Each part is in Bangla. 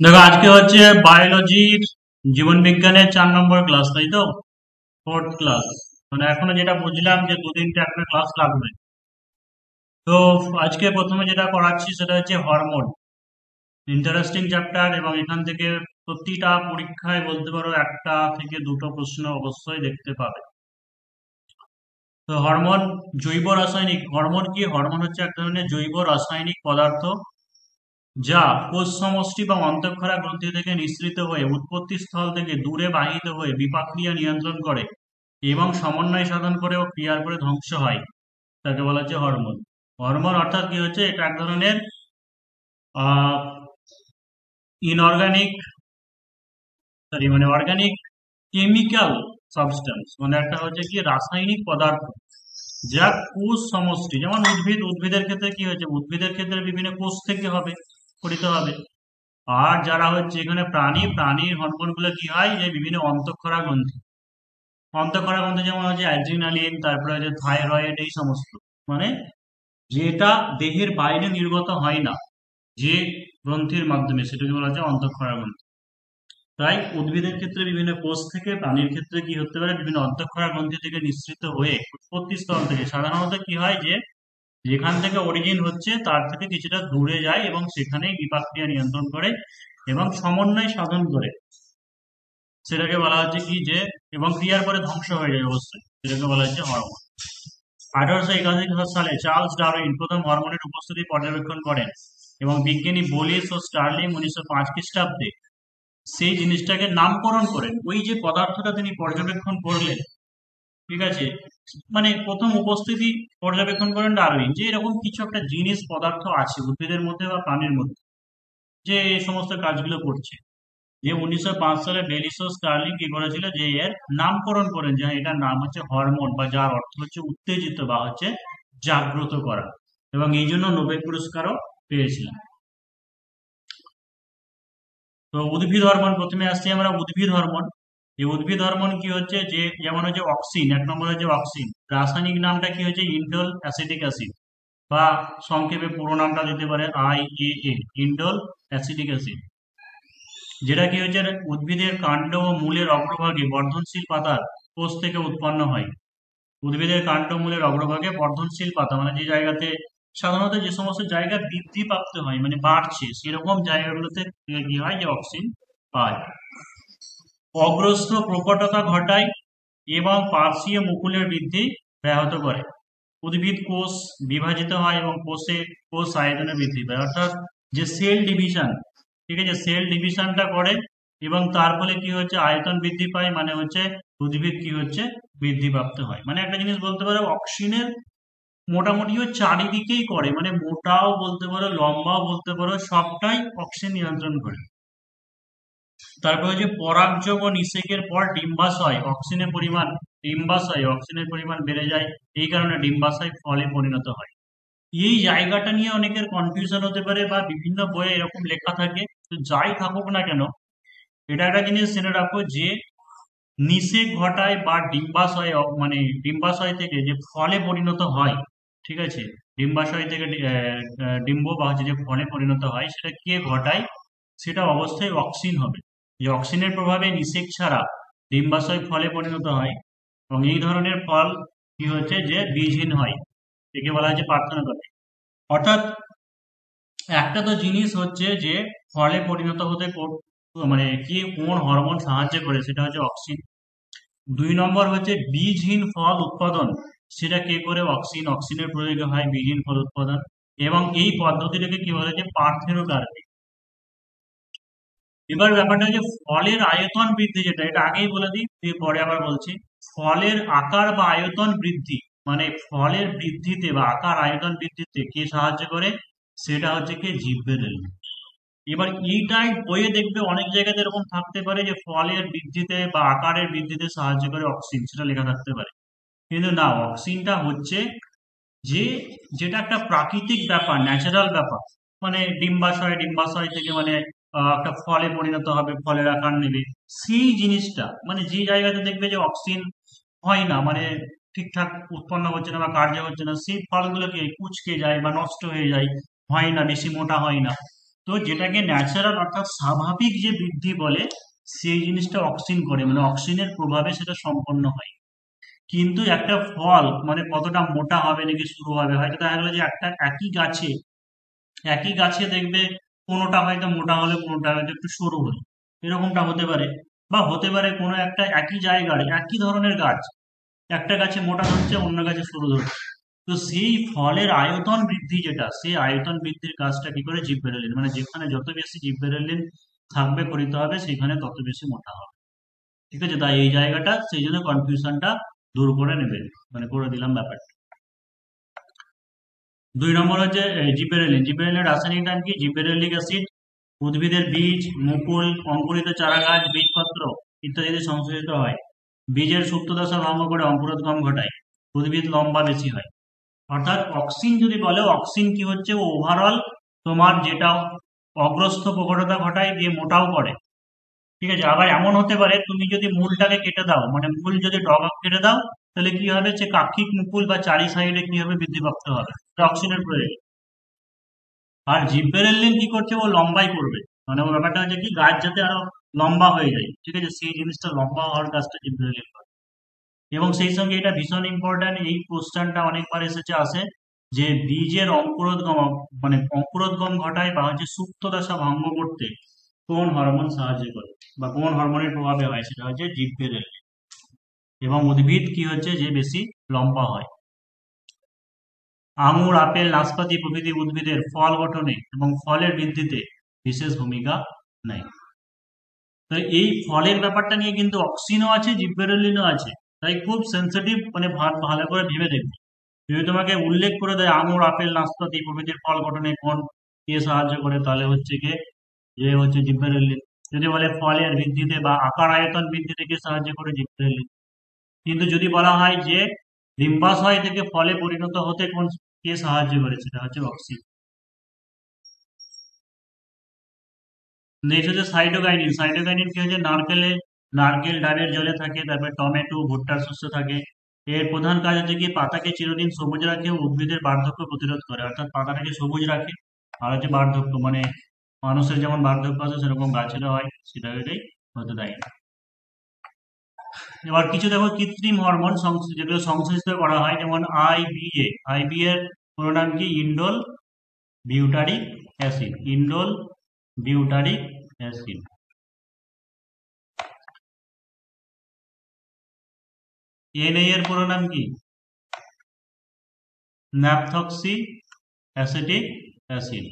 দেখো আজকে হচ্ছে বায়োলজির জীবন বিজ্ঞানের 4 নম্বর ক্লাস, তাই তো? Fourth class. মানে এখনো যেটা বুঝলাম যে 2-3টে একটা ক্লাস লাগবে। তো আজকে প্রথমে যেটা করাচ্ছি সেটা হচ্ছে হরমোন। ইন্টারেস্টিং চ্যাপ্টার, এবং এখান থেকে প্রতিটা পরীক্ষায় বলতে পারো 1 থেকে 2টো প্রশ্ন অবশ্যই দেখতে পাবে। তো হরমোন, জৈব রাসায়নিক হরমোন কি? হরমোন হচ্ছে এক ধরনের জৈব রাসায়নিক পদার্থ যা কোষ সমষ্টি বা অন্তঃক্ষরা গ্রন্থি থেকে নিঃসৃত হয়ে উৎপত্তি স্থল থেকে দূরে বাহিত হয়ে বিপাকক্রিয়া নিয়ন্ত্রণ করে এবং সমন্বয় সাধন করে ও ক্রিয়ার করে ধ্বংস হয়, তাকে বলা হচ্ছে হরমোন। হরমোন অর্থাৎ কি হচ্ছে, এটা এক ধরনের ইনঅর্গানিক, সরি মানে অর্গানিক কেমিক্যাল সাবস্টেন্স, মানে একটা হচ্ছে কি রাসায়নিক পদার্থ যা কোষ সমষ্টি, যেমন উদ্ভিদের ক্ষেত্রে কি হচ্ছে, উদ্ভিদের ক্ষেত্রে বিভিন্ন কোষ থেকে হবে, গঠিত হবে। আর যারা হচ্ছে এখানে প্রাণীর হরমোন গুলো কি হয়, যে বিভিন্ন অন্তঃক্ষরা গ্রন্থি, অন্তঃক্ষরা গ্রন্থি যেমন হচ্ছে অ্যাড্রিনালিন, তারপরে হচ্ছে থাইরয়েড, এই সমস্ত, মানে যেটা দেহের বাইরে নির্গত হয় না, যে গ্রন্থির মাধ্যমে, সেটাকে বলা হচ্ছে অন্তঃক্ষরা গ্রন্থি। তাই উদ্ভিদের ক্ষেত্রে বিভিন্ন কোষ থেকে, প্রাণীর ক্ষেত্রে কি হতে পারে, বিভিন্ন অন্তঃক্ষরা গ্রন্থি থেকে নিঃসৃত হয়ে উৎপত্তি স্থল থেকে সাধারণত কি হয়, যে যেখান থেকে অরিজিন হচ্ছে তার থেকে কিছুটা দূরে যায় এবং সেখানেই বিপাক ক্রিয়া নিয়ন্ত্রণ করে এবং সমন্বয় সাধন করে, সেটাকে বলা হচ্ছে কি যে, এবং ক্রিয়ার পরে ধ্বংস হয়ে যায় অবশ্যই, সেটাকে বলা হচ্ছে হরমোন। 1881 সালে চার্লস ডারউইন প্রথম হরমোনের উপস্থিতি পর্যবেক্ষণ করেন এবং বিজ্ঞানী বোলিস ও স্টার্লিং 1905 খ্রিস্টাব্দে সেই জিনিসটাকে নামকরণ করেন। ওই যে পদার্থটা তিনি পর্যবেক্ষণ করলেন, ঠিক আছে, মানে প্রথম উপস্থিতি পর্যবেক্ষণ করেন ডারউইন, যে এরকম কিছু একটা জিনিস পদার্থ আছে উদ্ভিদের মধ্যে বা প্রাণীর মধ্যে, যে এই সমস্ত কাজগুলো করছে। যে 1905 সালে বেলিস ও স্টার্লিং কি করেছিল, যে এর নামকরণ করেন, যে হ্যাঁ, এটার নাম হচ্ছে হরমোন, বা যার অর্থ হচ্ছে উত্তেজিত বা হচ্ছে জাগ্রত করা, এবং এই জন্য নোবেল পুরস্কারও পেয়েছিলেন। তো উদ্ভিদ হরমোন, প্রথমে আসছি আমরা উদ্ভিদ হরমোন। এই উদ্ভিদ হরমোন কি হচ্ছে, যে যেমন হচ্ছে অক্সিন, 1 নম্বর হচ্ছে অক্সিন, রাসায়নিক নামটা কি হচ্ছে ইন্ডোল অ্যাসিটিক অ্যাসিড, বা সংক্ষেপে পুরো নামটা দিতে পারে IAA, ইন্ডোল অ্যাসিটিক অ্যাসিড, যেটা কি হচ্ছে উদ্ভিদের কাণ্ড ও মূলের অগ্রভাগে বর্ধনশীল পাতার কোষ থেকে উৎপন্ন হয়। উদ্ভিদের কাণ্ড মূলের অগ্রভাগে বর্ধনশীল পাতা, মানে যে জায়গাতে সাধারণত যে সমস্ত জায়গা বৃদ্ধি প্রাপ্ত হয়, মানে বাড়ছে, সেরকম জায়গাগুলোতে কি হয়, যে অক্সিন পায়। অগ্রস্থ প্রকটতা ঘটায় এবং পার্শ্বীয় মুকুলের বৃদ্ধি ব্যাহত করে। উদ্ভিদ কোষ বিভাজিত হয় এবং কোষ আয়তনে বৃদ্ধি পায়, অর্থাৎ যে সেল ডিভিশন, ঠিক আছে, সেল ডিভিশনটা করে এবং তার ফলে কি হচ্ছে, আয়তন বৃদ্ধি পায়, মানে হচ্ছে উদ্ভিদ কি হচ্ছে, বৃদ্ধি প্রাপ্ত হয়। মানে একটা জিনিস বলতে পারো, অক্সিনের মোটামুটি ও চারিদিকেই করে, মানে মোটাও বলতে পারো, লম্বাও বলতে পারো, সবটাই অক্সিন নিয়ন্ত্রণ করে। তারপর হচ্ছে পরাগযোগ ও নিষেকের পর ডিম্বাশয়, অক্সিজেনের পরিমাণ বেড়ে যায়, এই কারণে ডিম্বাশয় ফলে পরিণত হয়। এই জায়গাটা নিয়ে অনেকের কনফিউশন হতে পারে, বা বিভিন্ন বইয়ে এরকম লেখা থাকে। তো যাই থাকুক না কেন, এটা একটা জিনিস জেনে রাখো, যে নিষেক ঘটায় বা মানে ডিম্বাশয় থেকে যে ফলে পরিণত হয়, ঠিক আছে, ডিম্বাশয় থেকে ডিম্ব বা হচ্ছে যে ফলে পরিণত হয়, সেটা কে ঘটায়, সেটা অবশ্যই অক্সিন হবে। যে অক্সিনের প্রভাবে নিষেক ছাড়া ডিম্বাশয় ফলে পরিণত হয়, এবং এই ধরনের ফল কি হচ্ছে, যে বীজহীন হয়, একে বলা হচ্ছে পার্থেনোগমিক। অর্থাৎ একটা তো জিনিস হচ্ছে যে ফলে পরিণত হতে মানে কি কোন হরমোন সাহায্য করে, সেটা হচ্ছে অক্সিন। 2 নম্বর হচ্ছে বীজহীন ফল উৎপাদন, সেটা কে করে, অক্সিনের প্রয়োগে হয় বীজহীন ফল উৎপাদন, এবং এই পদ্ধতিটাকে কি বলে, যে পার্থেনোগার্পি। এবার ব্যাপারটা হচ্ছে ফলের আয়তন বৃদ্ধি, যেটা এটা আগেই বলে দিই, দিয়ে পরে আবার বলছি। ফলের আকার বা আয়তন বৃদ্ধি, মানে ফলের বৃদ্ধিতে বা আকার আয়তন বৃদ্ধিতে কে সাহায্য করে, সেটা হচ্ছে কি জিবরেলিন। এবার এইটাই বইয়ে দেখবে অনেক জায়গাতে এরকম থাকতে পারে, যে ফলের বৃদ্ধিতে বা আকারের বৃদ্ধিতে সাহায্য করে অক্সিন, সেটা লেখা থাকতে পারে। কিন্তু না, অক্সিনটা হচ্ছে যে, যেটা একটা প্রাকৃতিক ব্যাপার, ন্যাচারাল ব্যাপার, মানে ডিম্বাশয় থেকে মানে একটা ফলে পরিণত হবে, ফলের আকার নেবে, সেই জিনিসটা, মানে যে জায়গাতে দেখবে যে অক্সিন হয় না, মানে ঠিকঠাক উৎপন্ন হচ্ছে না বা কার্য হচ্ছে না, সেই ফলগুলো কি হয়, কুঁচকে যায় বা নষ্ট হয়ে যায়, হয় না, বেশি মোটা হয় না। তো যেটাকে ন্যাচারাল অর্থাৎ স্বাভাবিক যে বৃদ্ধি বলে সেই জিনিসটা অক্সিন করে, মানে অক্সিনের প্রভাবে সেটা সম্পন্ন হয়। কিন্তু একটা ফল মানে কতটা মোটা হবে নাকি শুরু হবে, হয়তো দেখা গেলো যে একটা একই গাছে দেখবে কোনোটা হয়তো মোটা হলে কোনোটা হয়তো একটু সরু হলো, এরকমটা হতে পারে। বা হতে পারে কোনো একটা একই জায়গার একই ধরনের গাছ, একটা গাছে মোটা ধরছে অন্য গাছে সরু ধরছে। তো সেই ফলের আয়তন বৃদ্ধি যেটা, সেই আয়তন বৃদ্ধির কাজটা কি করে জিবরেলিন, মানে যেখানে যত বেশি জিবরেলিন থাকবে করিতে হবে সেখানে তত বেশি মোটা হবে। ঠিক আছে, তাই এই জায়গাটা সেই জন্য কনফিউশনটা দূর করে নেবেন, মানে করে দিলাম ব্যাপারটা। 2 নম্বর হচ্ছে জিবেরেলিন। জিবেরেলিনের রাসায়নিক নাম কি? জিবেরেলিক অ্যাসিড উদ্ভিদের বীজ, মুকুল, অঙ্কুরিত চারাগাছ, বীজপত্র ইত্যাদিতে সংশ্লেষিত হয়। বীজের সুপ্তদশা ভঙ্গ করে অঙ্কুরোদ্গম ঘটায়। উদ্ভিদ লম্বা বেশি হয়। অর্থাৎ অক্সিন যদি বলে, অক্সিন কি হচ্ছে ওভারঅল তোমার যেটা অগ্রস্থ প্রকটতা ঘটায় দিয়ে মোটাও করে। ঠিক আছে, আবার এমন হতে পারে তুমি যদি মূলটাকে কেটে দাও, মানে মূল যদি ডগা কেটে দাও, তাহলে কি হবে, যে কাক্ষিক মুকুল বা চারি সাইডে কি হবে, বৃদ্ধিপ্রাপ্ত হবে, অক্সিনের প্রয়োজন। আর জিব্বেরেলিন কি করছে, ও লম্বাই করবে, মানে ও ব্যাপারটা হচ্ছে কি গাছ যাতে আরো লম্বা হয়ে যায়। ঠিক আছে, সেই জিনিসটা লম্বা হওয়ার কাজটা জিব্বেরেলিন করে। এবং সেই সঙ্গে এটা ভীষণ ইম্পর্ট্যান্ট, এই কোশ্চেনটা অনেকবার আসে যে বীজের অঙ্কুরোদ্গম, মানে অঙ্কুরোদ্গম ঘটায় বা হচ্ছে সুপ্ত দশা ভঙ্গ করতে কোন হরমোন সাহায্য করে বা কোন হরমোনের প্রভাবে হয়, সেটা হচ্ছে জিব্বেরেলিন। এবং উদ্ভিদ কি হচ্ছে যে বেশি লম্বা হয়। আঙুর, আপেল, নাশপাতি প্রভৃতি উদ্ভিদের ফল গঠনে এবং ফলের বৃদ্ধিতে বিশেষ ভূমিকা নেয়। তো এই ফলের ব্যাপারটা নিয়ে কিন্তু অক্সিনও আছে, জিব্বেরেলিনও আছে। তাই খুব সেন্সিটিভ, মানে ভালো করে ভেবে দেখবে। যদি তোমাকে উল্লেখ করে দেয় আঙুর, আপেল, নাশপাতি প্রভৃতির ফল গঠনে কোন কে সাহায্য করে, তাহলে হচ্ছে কে, যে হচ্ছে জিব্বেরেলিন। যদি বলে ফলের বৃদ্ধিতে বা আকার আয়তন বৃদ্ধিতে কে সাহায্য করে, জিব্বেরেলিন। কিন্তু যদি বলা হয় যে ডিম্বাশয় থেকে ফলে পরিণত হতে কোন কে সাহায্য করে, সেটা হচ্ছে অক্সিন। নেক্সট হচ্ছে সাইটোকাইনিন। সাইটোকাইনিন কি হচ্ছে, নারকেল ডাবের জলে থাকে, তারপরে টমেটো, ভুট্টার শস্য থাকে। এর প্রধান কাজ হচ্ছে কি পাতাকে চিরদিন সবুজ রাখে ও উদ্ভিদের বার্ধক্য প্রতিরোধ করে, অর্থাৎ পাতাটাকে সবুজ রাখে। আর হচ্ছে বার্ধক্য, মানে মানুষের যেমন বার্ধক্য আছে সেরকম গাছেরও হয়, সেটাই হতে দেয় না। এবার কিছু দেখো কৃত্রিম হরমোন যেগুলো সংশ্লেষিত করা হয়, যেমন আইবিএ। আইবিএ এর পুরো নাম কি? Indole butyric acid. Indole butyric acid. NA এর পুরো নাম কি? Naphthoxy acetic acid.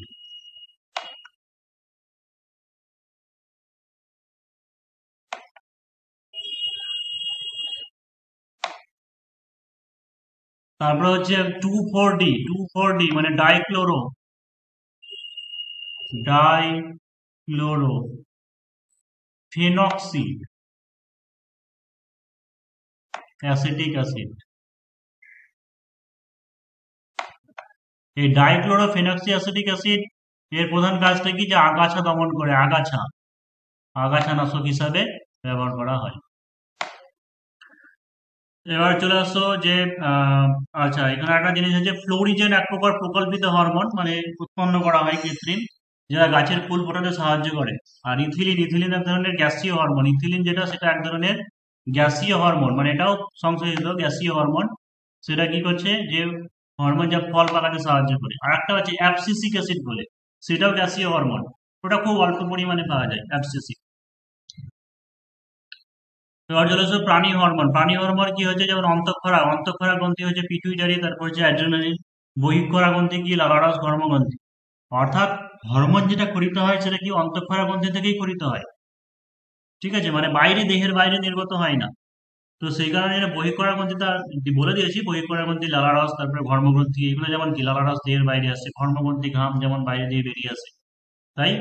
তারপরে হচ্ছে 2,4-D মানে ডাইক্লোরো ফেনক্সি অ্যাসিটিক অ্যাসিড। এই ডাইক্লোরোফেনক্সি অ্যাসিটিক অ্যাসিড এর প্রধান কাজটা কি, যে আগাছা দমন করে, আগাছা নাশক হিসাবে ব্যবহার করা হয়। এবার চলে আসো যে আচ্ছা, এখানে একটা জিনিস হচ্ছে ফ্লোরিজেন, এক প্রকার প্রকল্পিত হরমোন, মানে উৎপন্ন করা হয় কৃত্রিম, যেটা গাছের ফুল ফোটাতে সাহায্য করে। আর ইথিলিন এক ধরনের গ্যাসীয় হরমোন। ইথিলিন যেটা, সেটা এক ধরনের গ্যাসীয় হরমোন, মানে এটাও সংশ্লেষিত গ্যাসীয় হরমোন। সেটা কি করছে, যে হরমোন যা ফল পাকাতে সাহায্য করে। আর একটা হচ্ছে অ্যাবসিসিক অ্যাসিড বলে, সেটাও গ্যাসীয় হরমোন। ওটা খুব অল্প পরিমাণে পাওয়া যায়, অ্যাবসিসিক। এবার চলে আসো প্রাণী হরমোন। প্রাণী হরমোন কি হচ্ছে, যেমন অন্তঃক্ষরা গ্রন্থি হচ্ছে পিটুইটারি, তারপর হচ্ছে অ্যাড্রেনালিন। বহিঃক্ষরা গ্রন্থি কি? লালারস ঘর্মগ্রন্থি। অর্থাৎ হরমোন যেটা খরিত হয় সেটা কি অন্তঃক্ষরা গ্রন্থি থেকেই খরিত হয়। ঠিক আছে, মানে বাইরে, দেহের বাইরে নির্গত হয় না। তো সেই কারণে এটা বহিঃক্ষরা গ্রন্থি, তার বলে দিয়েছি, বহিঃক্ষরা গ্রন্থি লালারস, তারপরে ঘর্মগ্রন্থি, এগুলো যেমন কি লালারস দেহের বাইরে আসছে, ঘর্মগ্রন্থি ঘাম যেমন বাইরে দিয়ে বেরিয়ে আসে। তাই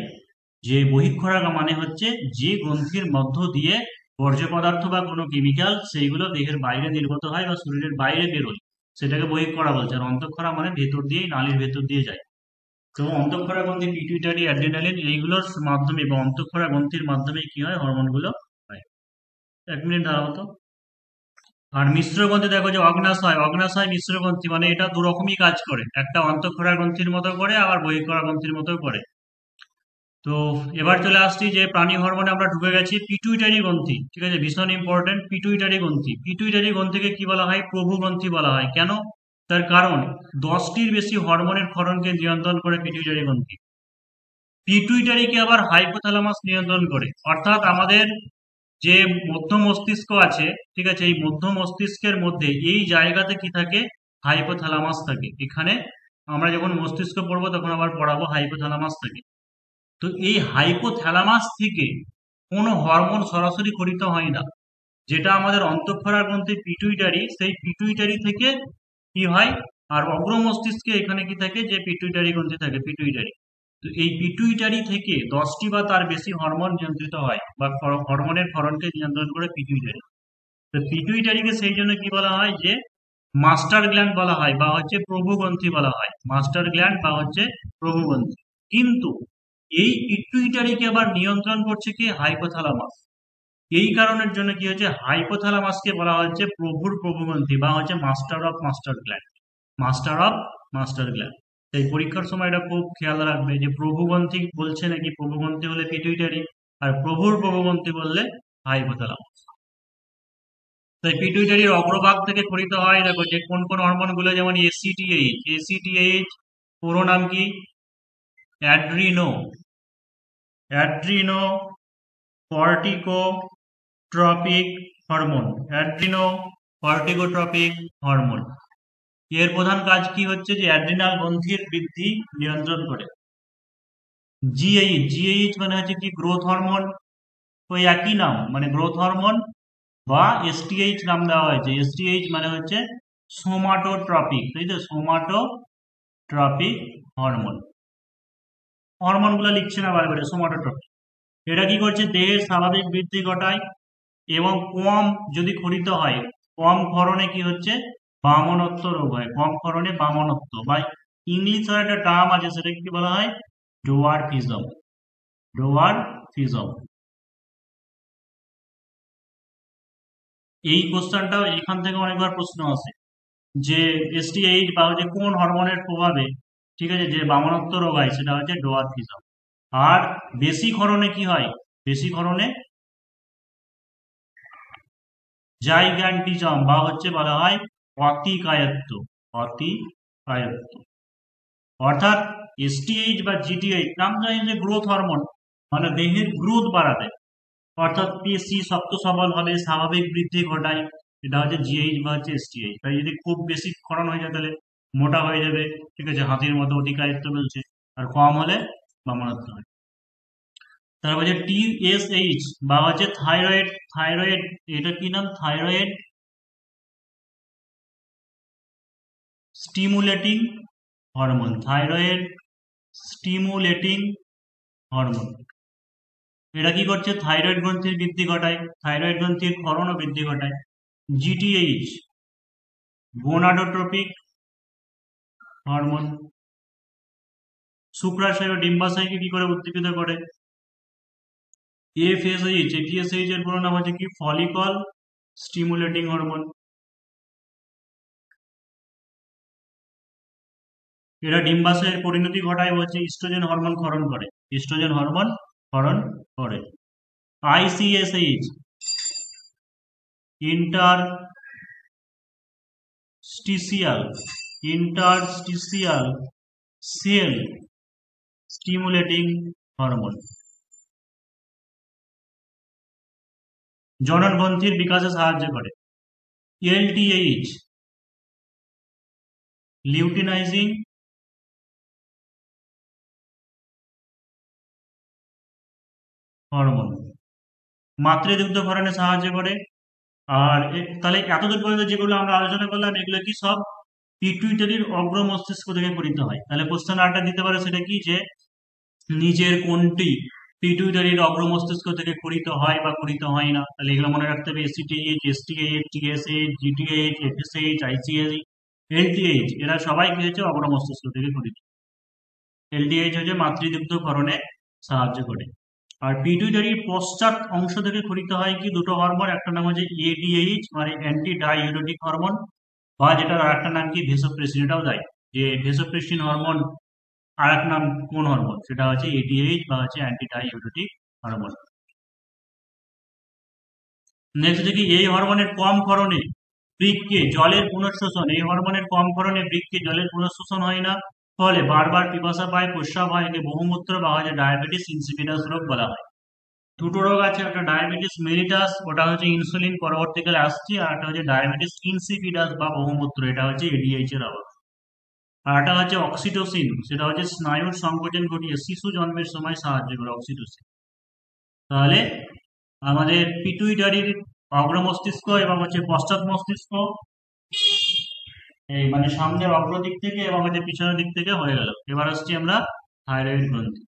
যে বহিঃক্ষরা মানে হচ্ছে যে গ্রন্থির মধ্য দিয়ে বর্জ্য পদার্থ বা কোনো কেমিক্যাল সেইগুলো দেহের বাইরে নির্গত হয় বা শরীরের বাইরে বেরোয়, সেটাকে বহিঃক্ষরা বলছে। আর অন্তঃক্ষরা মানে ভেতর দিয়ে, নালীর ভেতর দিয়ে যায়। তো অন্তঃক্ষরা গ্রন্থি, পিটুইটারি, অ্যাড্রিনালিন এইগুলোর মাধ্যমে বা অন্তঃক্ষরা গ্রন্থির মাধ্যমে কি হয়, হরমোনগুলো হয়। 1 মিনিট দাঁড়াও তো। আর মিশ্র গ্রন্থি দেখো, যে অগ্নাশয় মিশ্র গ্রন্থি, মানে এটা দুরকমই কাজ করে, একটা অন্তঃক্ষরা গ্রন্থির মতো করে, আবার বহিঃক্ষরা গ্রন্থির মতো করে। তো এবার চলে আসছি যে প্রাণী হরমোনে আমরা ঢুকে গেছি পিটুইটারি গ্রন্থি, ঠিক আছে, ভীষণ ইম্পর্টেন্ট। পিটুইটারি গ্রন্থি, পিটুইটারি গ্রন্থিকে কি বলা হয়? প্রভু গ্রন্থি বলা হয়। কেন? তার কারণ 10টির বেশি হরমোনের ক্ষরণকে নিয়ন্ত্রণ করে পিটুইটারি গ্রন্থি। পিটুইটারিকে আবার হাইপোথ্যালামাস নিয়ন্ত্রণ করে, অর্থাৎ আমাদের যে মধ্য মস্তিষ্ক আছে, ঠিক আছে, এই মধ্য মস্তিষ্কের মধ্যে এই জায়গাতে কি থাকে? হাইপোথ্যালামাস থাকে। এখানে আমরা যখন মস্তিষ্ক পড়বো তখন আবার পড়াবো হাইপোথ্যালামাস থাকে। তো এই হাইপোথ্যালামাস থেকে কোনো হরমোন সরাসরি খরিত হয় না, যেটা আমাদের অন্তঃক্ষরা গ্রন্থি পিটুইটারি, সেই পিটুইটারি থেকে কি হয়? আর অগ্র মস্তিষ্কে এখানে কি থাকে? যে পিটুইটারি গ্রন্থি থাকে, পিটুইটারি। তো এই পিটুইটারি থেকে 10টি বা তার বেশি হরমোন নিয়ন্ত্রিত হয়, বা হরমোনের ক্ষরণকে নিয়ন্ত্রণ করে পিটুইটারি। তো পিটুইটারিকে সেই জন্য কি বলা হয়? যে মাস্টার গ্ল্যান্ড বলা হয়, বা হচ্ছে প্রভুগ্রন্থি বলা হয়। মাস্টার গ্ল্যান্ড বা হচ্ছে প্রভুগ্রন্থি। কিন্তু এই পিটুইটারিকে আবার নিয়ন্ত্রণ করছে কি? হাইপোথ্যালামাস। এই কারণের জন্য কি হচ্ছে? হাইপোথ্যালামাসকে বলা হচ্ছে প্রভুর প্রভুগ্রন্থি, বা হচ্ছে master of master gland. Master of master gland. তাই পরীক্ষার সময় এটা খুব খেয়াল রাখবে যে প্রভুগ্রন্থি বলছে নাকি, প্রভুগ্রন্থি হলে পিটুইটারি, আর প্রভুর প্রভুগ্রন্থি বললে হাইপোথ্যালামাস। তাই পিটুইটারির অগ্রভাগ থেকে খরিত হয়, দেখো যে কোন কোন হরমোন গুলো, যেমন এসিটিএইচ। এসিটিএইচ পুরো নাম কি? Adreno Adreno corticotropic hormone. Adreno corticotropic hormone. এর প্রধান কাজ কি হচ্ছে? যে অ্যাড্রিনাল গ্রন্থির বৃদ্ধি নিয়ন্ত্রণ করে। জিএইচ, জিএইচ মানে হচ্ছে কি? Growth hormone. ওই একই নাম, মানে গ্রোথ হরমোন। বা এসটিএইচ নাম দেওয়া হয়েছে। এসটিএইচ মানে হচ্ছে সোমাটোট্রপিক, তাই তো? Somatotropic hormone. হরমোন গুলো লিখছে না বারবার, সোমাটোট্রপিক। এটা কি করছে? দেহের স্বাভাবিক বৃদ্ধি ঘটায়, এবং কম যদি খরিত হয়, কম ক্ষরণে কি হচ্ছে? বামনত্ব রোগ হয়। কম ক্ষরণে বামনত্ব, বা ইংলিশে একটা টার্ম আছে, সেটা কি বলা হয়? ডোয়ারফিজম। ডোয়ারফিজম। এই কোশ্চেনটাও এখান থেকে অনেকবার প্রশ্ন আসে, যে এসটিএইচ বা হচ্ছে কোন হরমোনের প্রভাবে, ঠিক আছে, যে বামনত্ব রোগ হয়, সেটা হচ্ছে ডোয়ারফিজম। আর বেশি ক্ষরণে কি হয়? বেশি ক্ষরণে জাইগ্যান্টিজম, বা হচ্ছে বলা হয় অতিকায়ত্ব। অতিকায়ত্ব। অর্থাৎ এসটিএইচ বা জিটিএইচ নাম জানি যে গ্রোথ হরমোন, মানে দেহের গ্রোথ বাড়াতে, অর্থাৎ পেশি শক্ত সবল হবে, স্বাভাবিক বৃদ্ধি ঘটায়। এটা হচ্ছে জিএইচ বা হচ্ছে এসটিএইচ। তাই যদি খুব বেশি ক্ষরণ হয়ে যায় তাহলে মোটা হয়ে যাবে, ঠিক আছে, হাতির মতো অতিকায়ত্ব বলছে। আর কম হলে বামনত্ব হয়। তারপর যে টিএসএইচ বা হচ্ছে থাইরয়েড। থাইরয়েড, এটা কি নাম? Thyroid stimulating hormone. Thyroid stimulating hormone. এটা কি করছে? থাইরয়েড গ্রন্থির বৃদ্ধি ঘটায়, থাইরয়েড গ্রন্থির ক্ষরণ ও বৃদ্ধি ঘটায়। GTH gonadotropic hormone. শুক্রাশয় ও ডিম্বাশয়কে কি করে? উদ্দীপিত করে। এফএসএইচ, এটিএসএইচ এর পুরো নাম হচ্ছে কি? Follicle stimulating hormone. এরা ডিম্বাশয়ের পরিণতি ঘটায়, বলছে ইস্ট্রোজেন হরমোন ক্ষরণ করে। ইস্ট্রোজেন হরমোন ক্ষরণ করে। ICSH interstitial interstitial cell stimulating hormone. জনন গ্রন্থির বিকাশে সাহায্য করে। LTH luteinising hormone. মাতৃদুগ্ধ ক্ষরণে সাহায্য করে। আর তাহলে এতদূর পর্যন্ত যেগুলো আমরা আলোচনা করলাম, এগুলো কি সব পিটুইটারির অগ্র মস্তিষ্ক থেকে পরিত হয়। তাহলে কোশ্চেন আরেকটা দিতে পারে, সেটা কি? যে নিচের কোনটি পিটুইটারির অগ্র মস্তিষ্ক থেকে পরিত হয় বা পরিত হয় না? তাহলে এগুলো মনে রাখতে হবে। ACTH, STH, TSH, GTH, FSH, ICH, LTH, এরা সবাই কি হচ্ছে? অগ্র মস্তিষ্ক থেকে পরিত। এলটিএইচ হচ্ছে মাতৃদুগ্ধ ক্ষরণে সাহায্য করে। আর পিটুইটারির পশ্চাৎ অংশ থেকে খরিত হয় কি? দুটো হরমোন। একটা নাম হচ্ছে এডিএইচ, মানে অ্যান্টি ডাইউরেটিক হরমোন, বা যেটার আরেকটা নাম কি? ভেসোপ্রেসিন। এটাও দেয় যে ভেসোপ্রেসিন হরমোন আর এক নাম কোন হরমোন, সেটা হচ্ছে এডিএইচ বা হচ্ছে অ্যান্টি ডাইউরেটিক হরমোন। নেক্সট দেখি, এই হরমোনের কম ক্ষরণে বৃক্কে জলের পুনঃশোষণ, এই হরমোনের কম ক্ষরণে বৃক্কে জলের পুনঃশোষণ হয় না, ফলে বারবার পিপাসা পায়, প্রস্রাব হয়, একে বহুমূত্র বা হচ্ছে ডায়াবেটিস ইনসিপিডাস রোগ বলা হয়। দুটো রোগ আছে, একটা ডায়াবেটিস মেলিটাস, ওটা হচ্ছে ইনসুলিন পরবর্তীকালে আসছে, আর একটা হচ্ছে ডায়াবেটিস ইনসিপিডাস বা বহুমূত্র, এটা হচ্ছে এডিএইচ এর অভাব। আর একটা হচ্ছে অক্সিটোসিন, সেটা হচ্ছে স্নায়ুর সংকোচন ঘটিয়ে শিশু জন্মের সময় সাহায্য করে অক্সিটোসিন। তাহলে আমাদের পিটুইটারির অগ্র মস্তিষ্ক এবং হচ্ছে পশ্চাৎ মস্তিষ্ক, এই মানে সামনের অগ্র দিক থেকে এবং হচ্ছে পিছনের দিক থেকে হয়ে গেল। এবার আসছি আমরা থাইরয়েড গ্রন্থি।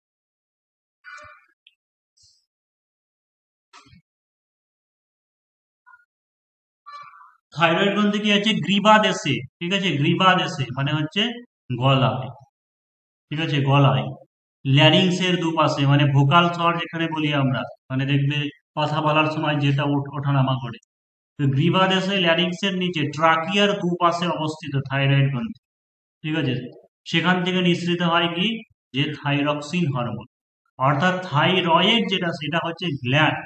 থাইরয়েড গ্রন্থি কি আছে, গ্রীবা দেশে, ঠিক আছে, গ্রীবা দেশে মানে হচ্ছে গলায়, ঠিক আছে, গলায় ল্যারিংস এর দুপাশে, মানে ভোকাল স্বর যেখানে বলি আমরা, মানে দেখবে কথা বলার সময় যেটা ওঠানামা করে, তো গ্রীবা দেশে ল্যারিংস এর নিচে ট্রাকিয়ার দুপাশে অবস্থিত থাইরয়েড গ্রন্থি, ঠিক আছে, সেখান থেকে নিঃসৃত হয় কি, যে থাইরক্সিন হরমোন। অর্থাৎ থাইরয়েড যেটা সেটা হচ্ছে গ্ল্যান্ড,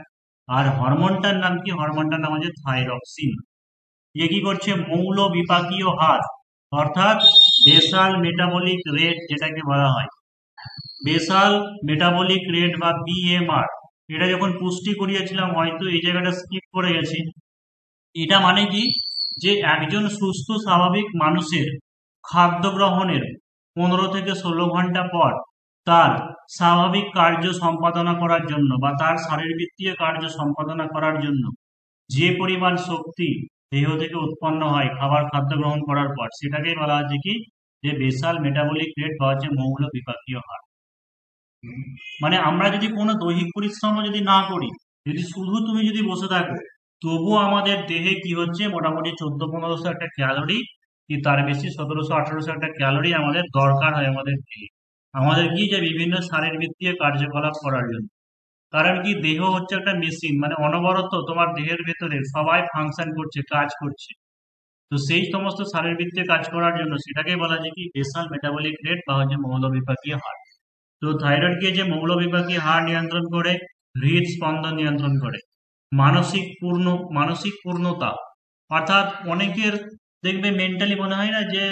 আর হরমোনটার নাম কি, হরমোনটার নাম হচ্ছে থাইরক্সিন। এ কি করছে, মৌল বিপাকীয় হার, অর্থাৎ বেসাল মেটাবলিক রেট যেটাকে বলা হয়, বেসাল মেটাবলিক রেট বা বিএমআর, এটা যখন পুষ্টি করিয়েছিলাম হয়তো এই জায়গাটা স্কিপ করে গেছি। এটা মানে কি, যে একজন সুস্থ স্বাভাবিক মানুষের খাদ্য গ্রহণের 15 থেকে 16 ঘন্টা পর তার স্বাভাবিক কার্য সম্পাদনা করার জন্য বা তার শারীরবৃত্তীয় কার্য সম্পাদনা করার জন্য যে পরিমাণ শক্তি দেহ থেকে উৎপন্ন হয় খাদ্য গ্রহণ করার পর, সেটাকেই বলা হচ্ছে কি, যে বেসাল মেটাবলিক রেট বা হচ্ছে মৌল বিপাকীয় হার। মানে আমরা যদি কোনো দৈহিক পরিশ্রম যদি না করি, যদি শুধু তুমি যদি বসে থাকো, তবুও আমাদের দেহে কি হচ্ছে, মোটামুটি 1400-1500 একটা ক্যালোরি, কি তার বেশি 1700-1800 একটা ক্যালোরি আমাদের দরকার হয় আমাদের দেহে, আমাদের কি, যে বিভিন্ন শারীরবৃত্তীয় কার্যকলাপ করার জন্য। কারণ কি, দেহ হচ্ছে একটা মেশিন, মানে অনবরত তোমার দেহের ভেতরে সবাই ফাংশন করছে, কাজ করছে, তো সেই সমস্ত শারীরবৃত্তীয় কাজ করার জন্য সেটাকে বলা যায় কি, বেসাল মেটাবলিক রেট বা হচ্ছে মৌল বিপাকীয় হার। তো থাইরয়েড কে যে মৌলবিপাকী হার নিয়ন্ত্রণ করে, হৃদস্পন্দন নিয়ন্ত্রণ করে, মানসিক পূর্ণতা, অর্থাৎ অনেকের দেখবে মেন্টালি মনে হয় না যে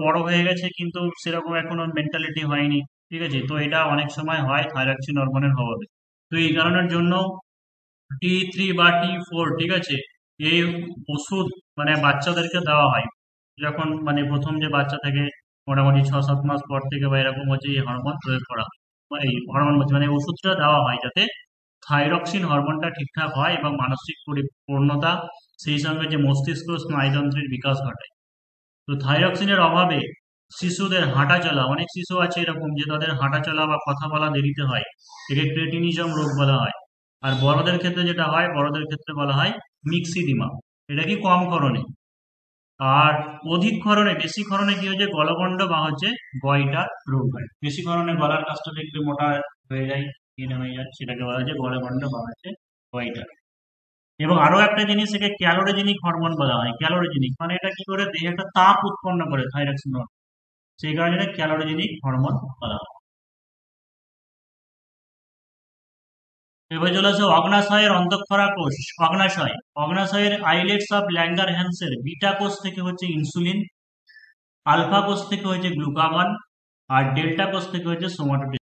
বড় হয়ে গেছে কিন্তু সেরকম এখনো মেন্টালিটি হয়নি, ঠিক আছে, তো এটা অনেক সময় হয় থাইরক্সিন হরমোনের অভাবে। তো এই কারণের জন্য T3 বা T4, ঠিক আছে, এই ওষুধ মানে বাচ্চাদেরকে দেওয়া হয় যখন, মানে প্রথম যে বাচ্চা থেকে মোটামুটি 6-7 মাস পর থেকে বা এরকম হচ্ছে এই হরমোন প্রয়োগ করা হয়, বা এই হরমোন বলছি মানে ওষুধটা দেওয়া হয় যাতে থাইরক্সিন হরমোনটা ঠিকঠাক হয় এবং মানসিক পূর্ণতা, সেই সঙ্গে যে মস্তিষ্ক স্নায়ুতন্ত্রের বিকাশ ঘটায়। তো থাইরক্সিনের অভাবে শিশুদের হাঁটা চলা, অনেক শিশু আছে এরকম যে তাদের হাঁটা চলা বা কথা বলা দেরিতে হয়, একে ক্রেটিনিজম রোগ বলা হয়। আর বড়দের ক্ষেত্রে যেটা হয়, বড়দের ক্ষেত্রে বলা হয় মিক্সিডিমা, এটা কি কম ক্ষরণে। আর অধিক ক্ষরণে, বেশি ক্ষরণে কি হচ্ছে, গলগণ্ড বা হচ্ছে গয়টার রোগ হয়। বেশি ক্ষরণে গলার কাছটা দেখবে মোটা হয়ে যায়, কিনে হয়ে যায়, সেটাকে বলা হচ্ছে গলগণ্ড বা হচ্ছে গয়টার। এবং আরো একটা জিনিস, একে ক্যালোরিজেনিক হরমোন বলা হয়। ক্যালোরিজেনিক মানে এটা কি করে, দেহে একটা তাপ উৎপন্ন করে থাইরক্সিন হরমোন, সেই কারণে এটা ক্যালোরিজেনিক হরমোন বলা হয়। এবার চলে আসে অগ্নাশয়ের অন্তঃক্ষরা কোষ, অগ্নাশয়, অগ্নাশয়ের আইলেটস অফ ল্যাঙ্গার হ্যান্সের বিটা কোষ থেকে হচ্ছে ইনসুলিন, আলফা কোষ থেকে হচ্ছে গ্লুকাগন, আর ডেল্টা কোষ থেকে হচ্ছে সোমাটোট্রিপসিন।